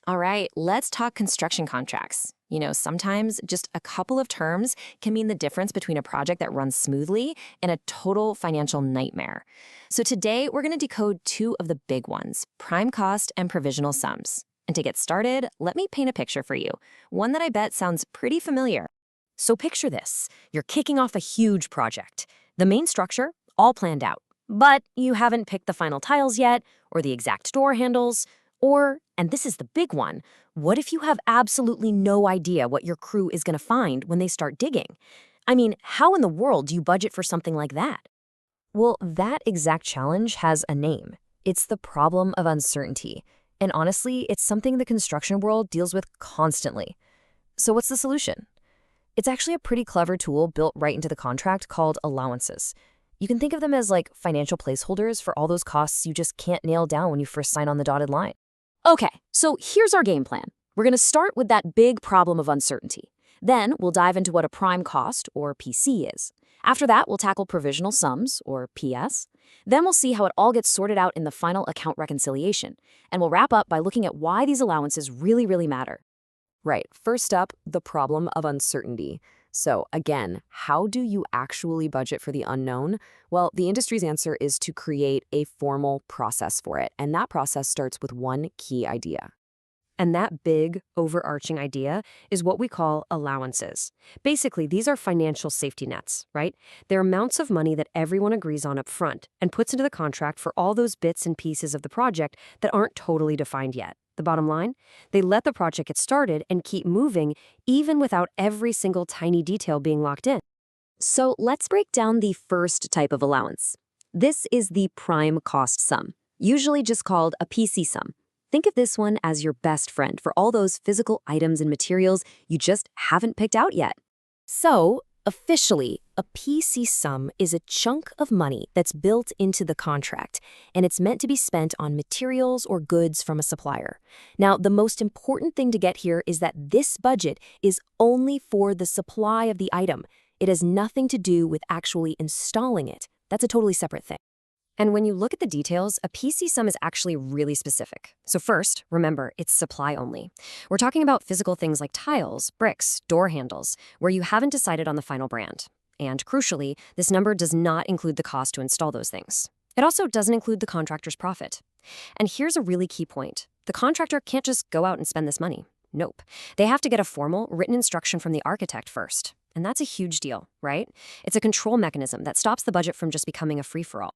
All right, let's talk construction contracts. Sometimes just a couple of terms can mean the difference between a project that runs smoothly and a total financial nightmare. So today, we're going to decode two of the big ones, prime cost and provisional sums. And to get started, let me paint a picture for you, one that I bet sounds pretty familiar. So picture this. You're kicking off a huge project. The main structure, all planned out. But you haven't picked the final tiles yet, or the exact door handles, or, and this is the big one, what if you have absolutely no idea what your crew is going to find when they start digging? I mean, how in the world do you budget for something like that? Well, that exact challenge has a name. It's the problem of uncertainty. And honestly, it's something the construction world deals with constantly. So what's the solution? It's actually a pretty clever tool built right into the contract called allowances. You can think of them as like financial placeholders for all those costs you just can't nail down when you first sign on the dotted line. Okay, so here's our game plan. We're going to start with that big problem of uncertainty. Then we'll dive into what a prime cost, or PC, is. After that, we'll tackle provisional sums, or PS. Then we'll see how it all gets sorted out in the final account reconciliation. And we'll wrap up by looking at why these allowances really matter. Right. First up, the problem of uncertainty. So again, how do you actually budget for the unknown? Well, the industry's answer is to create a formal process for it. And that process starts with one key idea. And that big, overarching idea is what we call allowances. Basically, these are financial safety nets, right? They're amounts of money that everyone agrees on up front and puts into the contract for all those bits and pieces of the project that aren't totally defined yet. The bottom line? They let the project get started and keep moving even without every single tiny detail being locked in. So let's break down the first type of allowance. This is the prime cost sum, usually just called a PC sum. Think of this one as your best friend for all those physical items and materials you just haven't picked out yet. So, officially, a PC sum is a chunk of money that's built into the contract, and it's meant to be spent on materials or goods from a supplier. Now, the most important thing to get here is that this budget is only for the supply of the item. It has nothing to do with actually installing it. That's a totally separate thing. And when you look at the details, a PC sum is actually really specific. So first, remember, it's supply only. We're talking about physical things like tiles, bricks, door handles, where you haven't decided on the final brand. And crucially, this number does not include the cost to install those things. It also doesn't include the contractor's profit. And here's a really key point. The contractor can't just go out and spend this money. Nope. They have to get a formal, written instruction from the architect first. And that's a huge deal, right? It's a control mechanism that stops the budget from just becoming a free-for-all.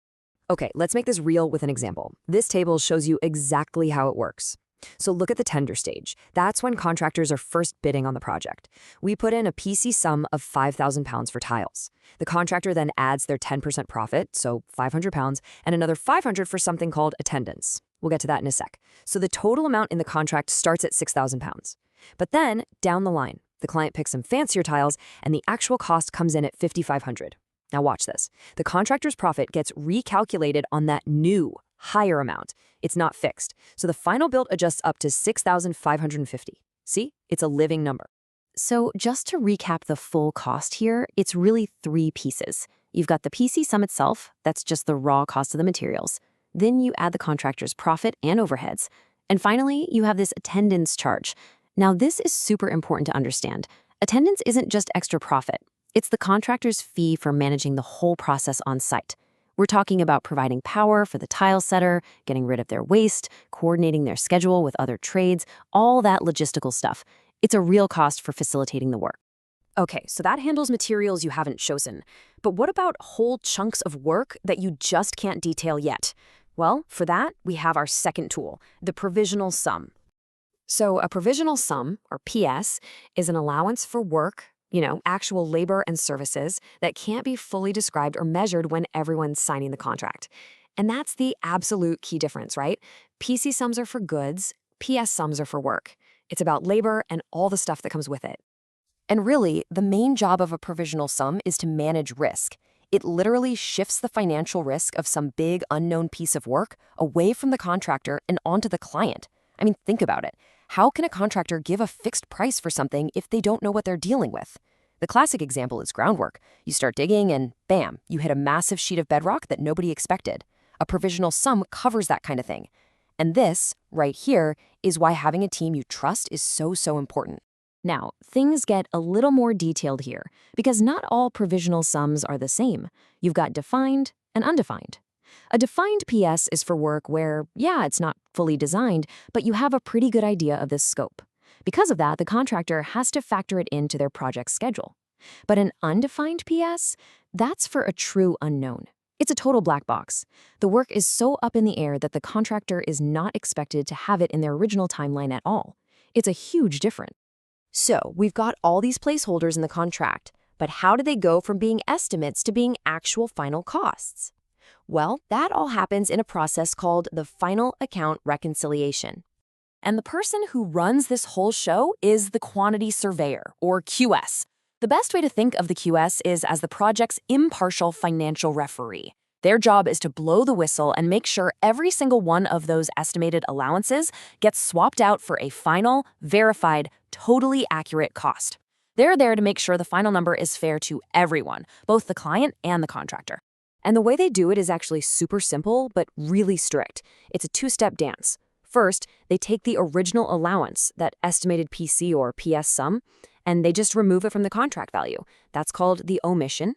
Okay, let's make this real with an example. This table shows you exactly how it works. So look at the tender stage. That's when contractors are first bidding on the project. We put in a PC sum of £5,000 for tiles. The contractor then adds their 10% profit, so £500, and another $500 for something called attendance. We'll get to that in a sec. So the total amount in the contract starts at £6,000. But then, down the line, the client picks some fancier tiles, and the actual cost comes in at $5,500. Now watch this. The contractor's profit gets recalculated on that new, higher amount. It's not fixed. So the final bill adjusts up to $6,550. See? It's a living number. So just to recap the full cost here, it's really three pieces. You've got the PC sum itself, that's just the raw cost of the materials. Then you add the contractor's profit and overheads. And finally, you have this attendance charge. Now this is super important to understand. Attendance isn't just extra profit. It's the contractor's fee for managing the whole process on site. We're talking about providing power for the tile setter, getting rid of their waste, coordinating their schedule with other trades, all that logistical stuff. It's a real cost for facilitating the work. Okay, so that handles materials you haven't chosen. But what about whole chunks of work that you just can't detail yet? Well, for that, we have our second tool, the provisional sum. So a provisional sum, or PS, is an allowance for work, actual labor and services that can't be fully described or measured when everyone's signing the contract. And that's the absolute key difference, right? PC sums are for goods, PS sums are for work. It's about labor and all the stuff that comes with it. And really, the main job of a provisional sum is to manage risk. It literally shifts the financial risk of some big unknown piece of work away from the contractor and onto the client. I mean, think about it. How can a contractor give a fixed price for something if they don't know what they're dealing with? The classic example is groundwork. You start digging and bam, you hit a massive sheet of bedrock that nobody expected. A provisional sum covers that kind of thing. And this, right here, is why having a team you trust is so important. Now, things get a little more detailed here, because not all provisional sums are the same. You've got defined and undefined. A defined PS is for work where, yeah, it's not fully designed, but you have a pretty good idea of the scope. Because of that, the contractor has to factor it into their project schedule. But an undefined PS, that's for a true unknown. It's a total black box. The work is so up in the air that the contractor is not expected to have it in their original timeline at all. It's a huge difference. So, we've got all these placeholders in the contract, but how do they go from being estimates to being actual final costs? Well, that all happens in a process called the Final Account Reconciliation. And the person who runs this whole show is the Quantity Surveyor, or QS. The best way to think of the QS is as the project's impartial financial referee. Their job is to blow the whistle and make sure every single one of those estimated allowances gets swapped out for a final, verified, totally accurate cost. They're there to make sure the final number is fair to everyone, both the client and the contractor. And the way they do it is actually super simple, but really strict. It's a two-step dance. First, they take the original allowance, that estimated PC or PS sum, and they just remove it from the contract value. That's called the omission.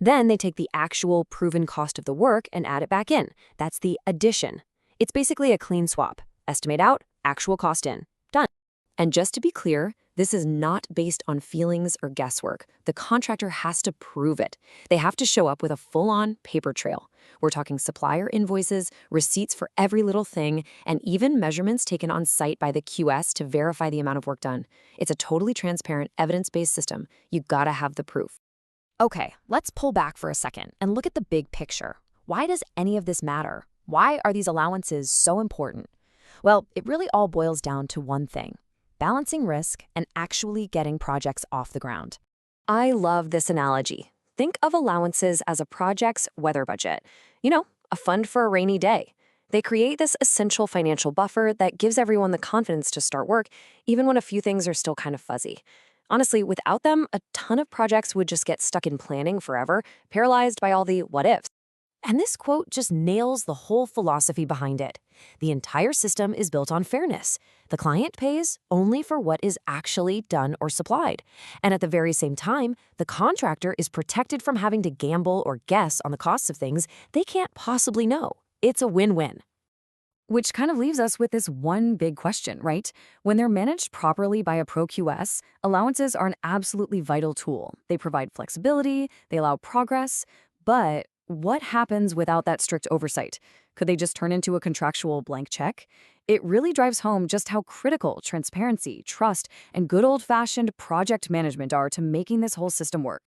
Then they take the actual proven cost of the work and add it back in. That's the addition. It's basically a clean swap. Estimate out, actual cost in. Done. And just to be clear, this is not based on feelings or guesswork. The contractor has to prove it. They have to show up with a full-on paper trail. We're talking supplier invoices, receipts for every little thing, and even measurements taken on site by the QS to verify the amount of work done. It's a totally transparent, evidence-based system. You gotta have the proof. Okay, let's pull back for a second and look at the big picture. Why does any of this matter? Why are these allowances so important? Well, it really all boils down to one thing: balancing risk and actually getting projects off the ground. I love this analogy. Think of allowances as a project's weather budget. You know, a fund for a rainy day. They create this essential financial buffer that gives everyone the confidence to start work, even when a few things are still kind of fuzzy. Honestly, without them, a ton of projects would just get stuck in planning forever, paralyzed by all the what-ifs. And this quote just nails the whole philosophy behind it. The entire system is built on fairness. The client pays only for what is actually done or supplied. And at the very same time, the contractor is protected from having to gamble or guess on the costs of things they can't possibly know. It's a win-win. Which kind of leaves us with this one big question, right? When they're managed properly by a pro QS, allowances are an absolutely vital tool. They provide flexibility, they allow progress, but what happens without that strict oversight? Could they just turn into a contractual blank check? It really drives home just how critical transparency, trust, and good old-fashioned project management are to making this whole system work.